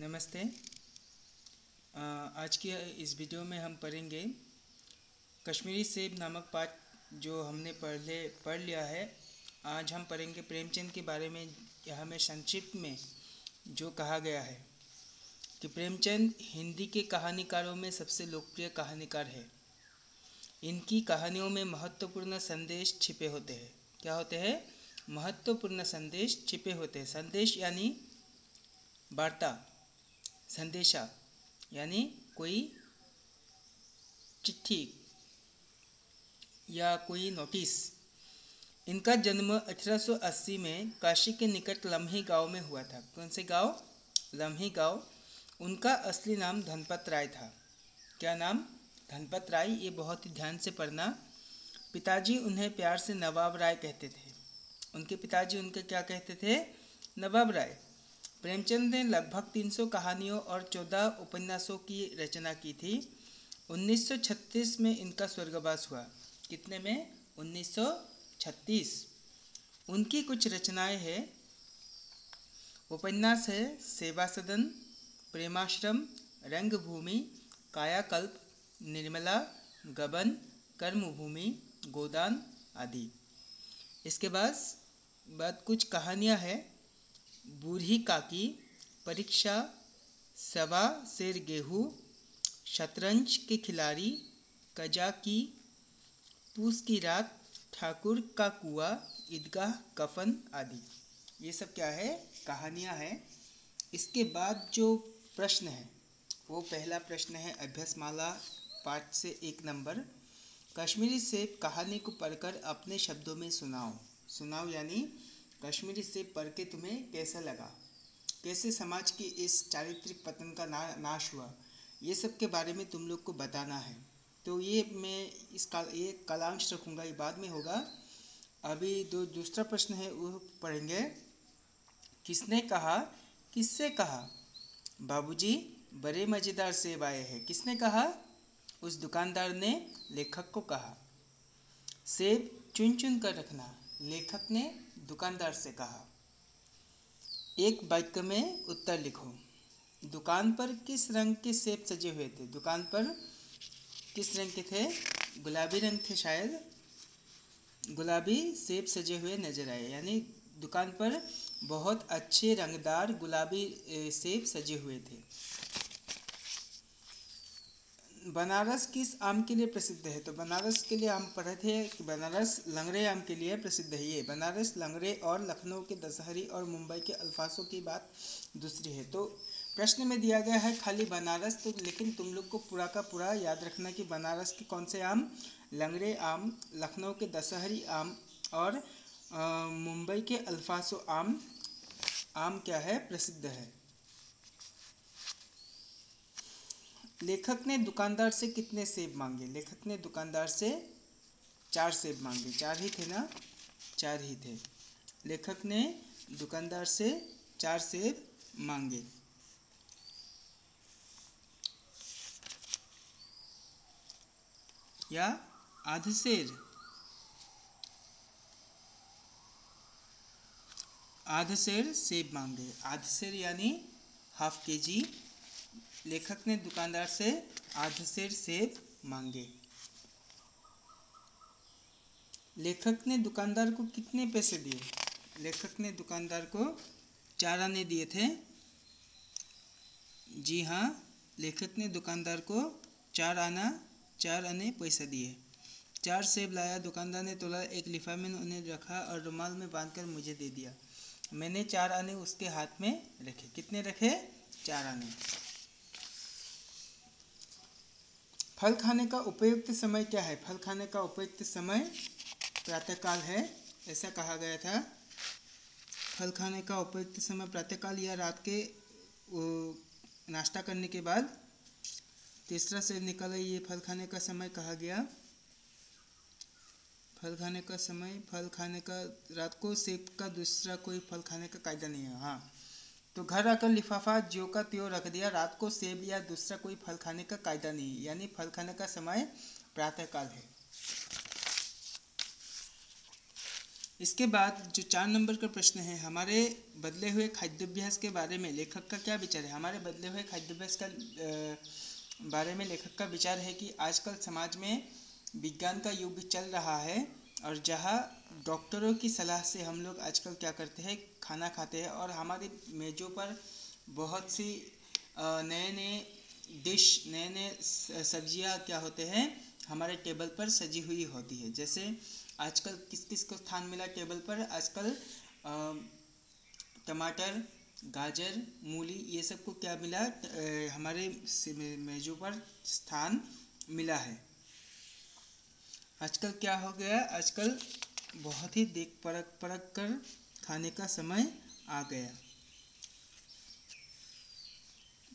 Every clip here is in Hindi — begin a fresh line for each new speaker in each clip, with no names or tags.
नमस्ते। आज की इस वीडियो में हम पढ़ेंगे कश्मीरी सेब नामक पाठ जो हमने पढ़ लिया है। आज हम पढ़ेंगे प्रेमचंद के बारे में। यहाँ में संक्षिप्त में जो कहा गया है कि प्रेमचंद हिंदी के कहानीकारों में सबसे लोकप्रिय कहानीकार है। इनकी कहानियों में महत्वपूर्ण संदेश छिपे होते हैं। क्या होते हैं? महत्वपूर्ण संदेश छिपे होते हैं। संदेश यानी वार्ता, संदेशा यानी कोई चिट्ठी या कोई नोटिस। इनका जन्म 1880 में काशी के निकट लम्ही गांव में हुआ था। कौन से गांव? लम्ही गांव। उनका असली नाम धनपत राय था। क्या नाम? धनपत राय। ये बहुत ही ध्यान से पढ़ना। पिताजी उन्हें प्यार से नवाब राय कहते थे। उनके पिताजी उनके क्या कहते थे? नवाब राय। प्रेमचंद ने लगभग 300 कहानियों और 14 उपन्यासों की रचना की थी। 1936 में इनका स्वर्गवास हुआ। कितने में? 1936। उनकी कुछ रचनाएं हैं। उपन्यास है सेवा सदन, प्रेमाश्रम, रंगभूमि, कायाकल्प, निर्मला, गबन, कर्मभूमि, गोदान आदि। इसके बाद कुछ कहानियां हैं। बूढ़ी काकी, परीक्षा, सवा शेर गेहूँ, शतरंज के खिलाड़ी, कजा की, पूस की रात, ठाकुर का कुआं, ईदगाह, कफन आदि। ये सब क्या है? कहानियाँ हैं। इसके बाद जो प्रश्न है वो पहला प्रश्न है अभ्यासमाला पाठ से 1 नंबर। कश्मीरी सेब कहानी को पढ़कर अपने शब्दों में सुनाओ यानी कश्मीरी सेब पढ़ के तुम्हें कैसा लगा, कैसे समाज की इस चारित्रिक पतन का नाश हुआ, ये सब के बारे में तुम लोग को बताना है। तो ये मैं ये कालांश रखूँगा, ये बाद में होगा। अभी दूसरा प्रश्न है वो पढ़ेंगे। किसने कहा, किससे कहा? बाबूजी बड़े मज़ेदार सेब आए हैं। किसने कहा? उस दुकानदार ने लेखक को कहा। सेब चुन चुन कर रखना, लेखक ने दुकानदार से कहा। एक वाक्य में उत्तर लिखो। दुकान पर किस रंग के सेब सजे हुए थे? दुकान पर किस रंग के थे? गुलाबी रंग थे शायद। गुलाबी सेब सजे हुए नजर आए, यानी दुकान पर बहुत अच्छे रंगदार गुलाबी सेब सजे हुए थे। बनारस किस आम के लिए प्रसिद्ध है? तो बनारस के लिए हम पढ़े थे कि बनारस लंगड़े आम के लिए प्रसिद्ध है। ये बनारस लंगड़े और लखनऊ के दशहरी और मुंबई के अल्फासों की बात दूसरी है। तो प्रश्न में दिया गया है खाली बनारस, तो लेकिन तुम लोग को पूरा का पूरा याद रखना कि बनारस के कौन से आम? लंगड़े आम, लखनऊ के दशहरी आम और मुंबई के अल्फासो आम क्या है? प्रसिद्ध है। लेखक ने दुकानदार से कितने सेब मांगे? लेखक ने दुकानदार से 4 सेब मांगे। 4 ही थे ना? 4 ही थे। लेखक ने दुकानदार से 4 सेब मांगे। या आधसेर सेब मांगे। आधसेर यानी ½ kg। लेखक ने दुकानदार से आधसेर सेब मांगे। लेखक ने दुकानदार को कितने पैसे दिए? लेखक ने दुकानदार को 4 आने दिए थे। जी हाँ, लेखक ने दुकानदार को 4 आने पैसा दिए। 4 सेब लाया, दुकानदार ने तोला, एक लिफाफे में उन्हें रखा और रुमाल में बांधकर मुझे दे दिया। मैंने 4 आने उसके हाथ में रखे। कितने रखे? 4 आने। फल खाने का उपयुक्त समय क्या है? फल खाने का उपयुक्त समय प्रातःकाल है, ऐसा कहा गया था। फल खाने का उपयुक्त समय प्रातःकाल या रात के नाश्ता करने के बाद। तीसरा से निकला ये फल खाने का समय कहा गया। फल खाने का समय, फल खाने का रात को सेब का दूसरा कोई फल खाने का कायदा नहीं है। हाँ, तो घर आकर लिफाफा ज्यों का त्यों रख दिया। रात को सेब या दूसरा कोई फल खाने का कायदा नहीं, यानी फल खाने का समय प्रातःकाल है। इसके बाद जो 4 नंबर का प्रश्न है, हमारे बदले हुए खाद्याभ्यास के बारे में लेखक का क्या विचार है। हमारे बदले हुए खाद्याभ्यास का बारे में लेखक का विचार है कि आजकल समाज में विज्ञान का युग चल रहा है और जहाँ डॉक्टरों की सलाह से हम लोग आजकल क्या करते हैं, खाना खाते हैं और हमारी मेज़ों पर बहुत सी नए नए डिश, नए नए सब्जियाँ क्या होते हैं हमारे टेबल पर सजी हुई होती है। जैसे आजकल किस किस को स्थान मिला टेबल पर, आजकल टमाटर, गाजर, मूली, ये सब को क्या मिला, हमारे मेज़ों पर स्थान मिला है। आजकल क्या हो गया, आजकल बहुत ही देख परख परख कर खाने का समय आ गया।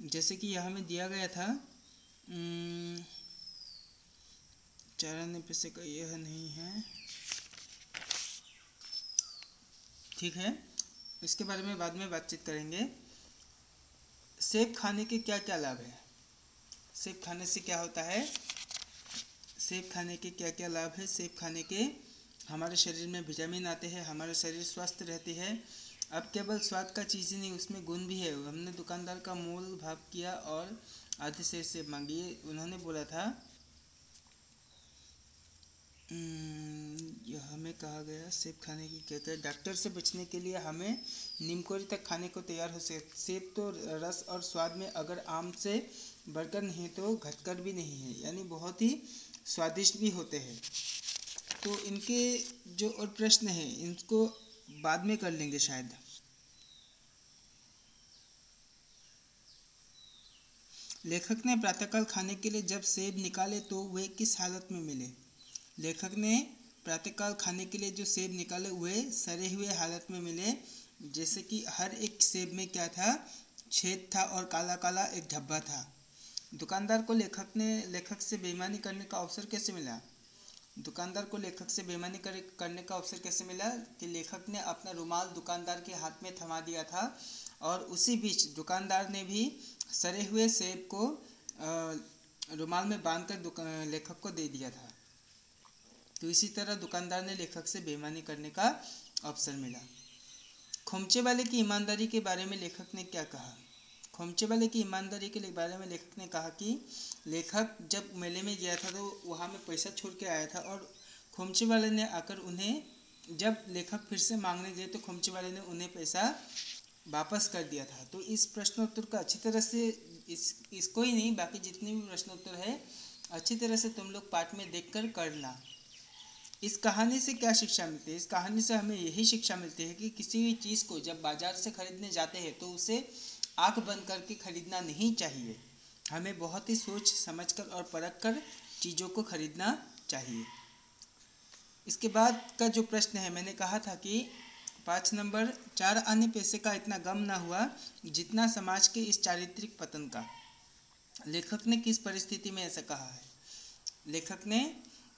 जैसे कि यहाँ में दिया गया था 94 का यह नहीं है, ठीक है, इसके बारे में बाद में बातचीत करेंगे। सेब खाने के क्या क्या लाभ है, सेब खाने से क्या होता है, सेब खाने के क्या क्या लाभ है। सेब खाने के हमारे शरीर में विटामिन आते हैं, हमारे शरीर स्वस्थ रहती है। अब केवल स्वाद का चीज़ ही नहीं, उसमें गुण भी है। हमने दुकानदार का मोल भाव किया और आधे से सेब मांगी। उन्होंने बोला था यह हमें कहा गया सेब खाने की कहते हैं, डॉक्टर से बचने के लिए हमें नीमकोरी तक खाने को तैयार हो सकते। सेब तो रस और स्वाद में अगर आम से बढ़कर नहीं तो घटकर भी नहीं है, यानी बहुत ही स्वादिष्ट भी होते हैं। तो इनके जो और प्रश्न हैं इनको बाद में कर लेंगे शायद। लेखक ने प्रातःकाल खाने के लिए जब सेब निकाले तो वे किस हालत में मिले। लेखक ने प्रातःकाल खाने के लिए जो सेब निकाले वे सड़े हुए हालत में मिले। जैसे कि हर एक सेब में क्या था, छेद था और काला काला एक धब्बा था। दुकानदार को लेखक से बेईमानी करने का अवसर कैसे मिला। दुकानदार को लेखक से बेईमानी करने का अवसर कैसे मिला कि लेखक ने अपना रुमाल दुकानदार के हाथ में थमा दिया था और उसी बीच दुकानदार ने भी सड़े हुए सेब को रुमाल में बांधकर लेखक को दे दिया था। तो इसी तरह दुकानदार ने लेखक से बेईमानी करने का अवसर मिला। खोमचे वाले की ईमानदारी के बारे में लेखक ने क्या कहा। खोमचे वाले की ईमानदारी के बारे में लेखक ने कहा कि लेखक जब मेले में गया था तो वहाँ में पैसा छोड़ के आया था और खोमचे वाले ने आकर उन्हें, जब लेखक फिर से मांगने गए तो खोमचे वाले ने उन्हें पैसा वापस कर दिया था। तो इस प्रश्नोत्तर का अच्छी तरह से इसको ही नहीं बाकी जितने भी प्रश्नोत्तर है अच्छी तरह से तुम लोग पाठ में देखकर करना। इस कहानी से क्या शिक्षा मिलती है। इस कहानी से हमें यही शिक्षा मिलती है कि किसी भी चीज़ को जब बाजार से खरीदने जाते हैं तो उसे आंख बंद करके खरीदना नहीं चाहिए। हमें बहुत ही सोच समझकर और परख कर चीज़ों को खरीदना चाहिए। इसके बाद का जो प्रश्न है, मैंने कहा था कि 5 नंबर, 4 आने पैसे का इतना गम ना हुआ जितना समाज के इस चारित्रिक पतन का। लेखक ने किस परिस्थिति में ऐसा कहा है। लेखक ने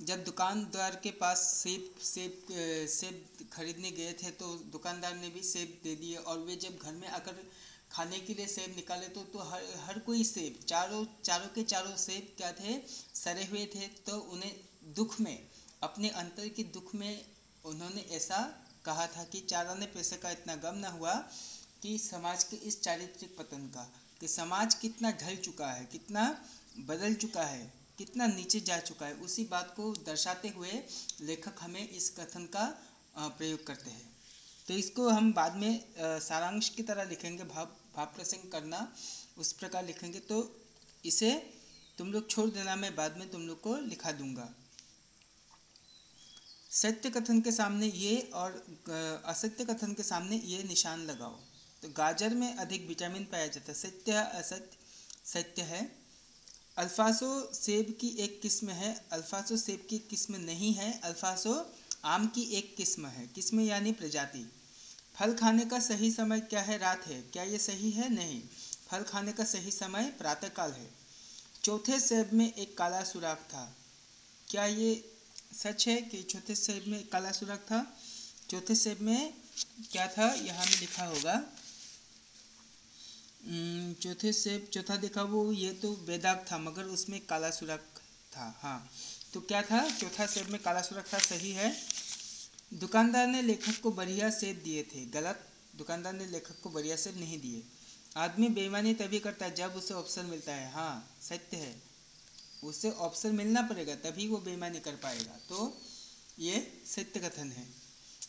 जब दुकानदार के पास सेब खरीदने गए थे तो दुकानदार ने भी सेब दे दिए और वे जब घर में आकर खाने के लिए सेब निकाले तो हर कोई सेब, चारों के चारों सेब क्या थे, सड़े हुए थे। तो उन्हें दुख में, अपने अंतर के दुख में उन्होंने ऐसा कहा था कि 4 आने पैसे का इतना गम ना हुआ कि समाज के इस चारित्रिक पतन का, कि समाज कितना ढल चुका है, कितना बदल चुका है, कितना नीचे जा चुका है, उसी बात को दर्शाते हुए लेखक हमें इस कथन का प्रयोग करते हैं। तो इसको हम बाद में सारांश की तरह लिखेंगे, भाव प्रसंग करना उस प्रकार लिखेंगे। तो इसे तुम लोग छोड़ देना, मैं बाद में तुम लोग को लिखा दूंगा। सत्य कथन के सामने ये और असत्य कथन के सामने ये निशान लगाओ। तो गाजर में अधिक विटामिन पाया जाता है, सत्य है असत्य। सत्य है। अल्फासो सेब की एक किस्म है, अल्फासो सेब की किस्म नहीं है, अल्फासो आम की एक किस्म है। किस्म यानी प्रजाति। फल खाने का सही समय क्या है, रात है। क्या ये सही है, नहीं। फल खाने का सही समय प्रातःकाल है। चौथे सेब में एक काला सुराख था। क्या ये सच है कि चौथे सेब में काला सुराख था। चौथे सेब में क्या था, यहाँ में लिखा होगा। चौथे सेब, चौथा देखा वो, ये तो बेदाग था मगर उसमें काला सुराख था। हाँ, तो क्या था, चौथा सेब में काला सुराख था, सही है। दुकानदार ने लेखक को बढ़िया सेब दिए थे। गलत, दुकानदार ने लेखक को बढ़िया सेब नहीं दिए। आदमी बेईमानी तभी करता है जब उसे अवसर मिलता है। हाँ, सत्य है, उसे अवसर मिलना पड़ेगा तभी वो बेईमानी कर पाएगा। तो ये सत्य कथन है।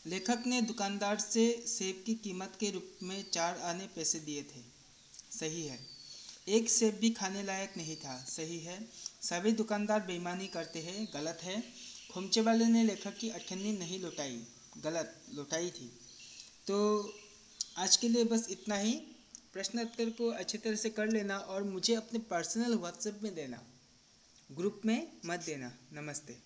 लेखक ने दुकानदार से सेब की कीमत के रूप में 4 आने पैसे दिए थे। सही है। एक सेब भी खाने लायक नहीं था। सही है। सभी दुकानदार बेईमानी करते हैं। गलत है। खुमचे वाले ने लेखक की अठन्नी नहीं लौटाई। गलत, लौटाई थी। तो आज के लिए बस इतना ही। प्रश्न उत्तर को अच्छी तरह से कर लेना और मुझे अपने पर्सनल व्हाट्सएप में देना, ग्रुप में मत देना। नमस्ते।